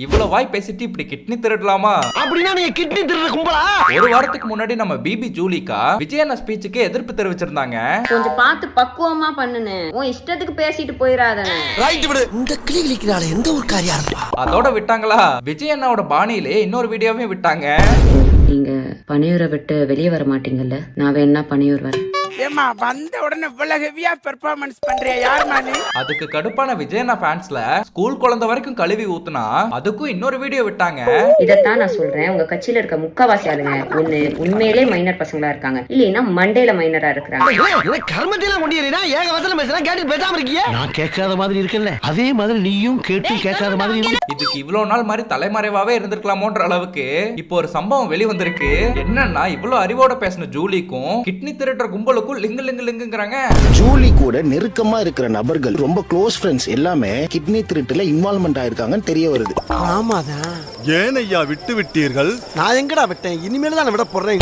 இவ்வளவு வாய் பேசிட்டு இப்படி கிட்னி திருடலாமா? அப்படின்னா நீங்க கிட்னி திருடுற கும்பலா? ஒரு வாரத்துக்கு முன்னாடி நம்ம பிபி ஜூலிகா விஜயண்ணா ஸ்பீச்சுக்கு எதிர்ப்பு தெரிவிச்சிருந்தாங்க. கொஞ்சம் பார்த்து பக்குவமா பண்ணுனே, உன் இஷ்டத்துக்கு பேசிட்டு போயிடாதே. ரைட் விடு. இந்த கிளி கிளிக்கிறாளே எந்த ஒரு காரியா இருப்பா? அதோட விட்டாங்களா, விஜயண்ணாவோட பாணியிலே இன்னொரு வீடியோவையும் விட்டாங்க. நீங்க பனையூரை விட்டு வெளியே வர மாட்டீங்கல்ல, நான் வேணா பனையூர் வரேன். ஏமா வந்த உடனே இவ்வளவு ஹெவியா பெர்ஃபார்மன்ஸ் பண்றியா? யாருமா நீ? அதுக்கு கடுப்பான விஜயண்ணா ஃபேன்ஸ்ல ஸ்கூல் குழந்தை வரைக்கும் கழுவி ஊத்துனா அதுக்கும் இன்னொரு வீடியோ விட்டாங்க. இதத்தான் நான் சொல்றேன், உங்க கட்சியில இருக்க முக்காவாசி ஆளுங்க ஒண்ணு உண்மையிலே மைனர் பசங்களா இருக்காங்க, இல்லைன்னா மண்டேல மைனரா இருக்கிறாங்க. கர்மத்தையெல்லாம் கொண்டியறா ஏக வசனம் பேசுறேன், கேட்டு பேசாம இருக்கியே. நான் கேட்காத மாதிரி இருக்கல, அதே மாதிரி நீயும் கேட்டு கேட்காத மாதிரி. இதுக்கு இவ்வளவு நாள் மாதிரி தலைமறைவாவே இருந்திருக்கலாமோன்ற அளவுக்கு இப்போ ஒரு சம்பவம் வெளிவந்திருக்கு. என்னன்னா, இவ்வளவு அறிவோட பேசின ஜூலிக்கும் கிட்னி திருடுற கும்பலுக்கும் லிங்குங்கிறாங்க. ஜூலி கூட நெருக்கமா இருக்கிற நபர்கள், ரொம்ப க்ளோஸ் ஃப்ரெண்ட்ஸ் எல்லாமே கிட்னி திருட்டுல இன்வால்வ்மெண்ட் ஆயிருக்காங்கன்னு தெரிய வருது. ஆமாதான். ஏன் ஐயா விட்டு விட்டீர்கள்? நான் எங்கடா விட்டேன்? இனிமேல் தான் விட போறேன்.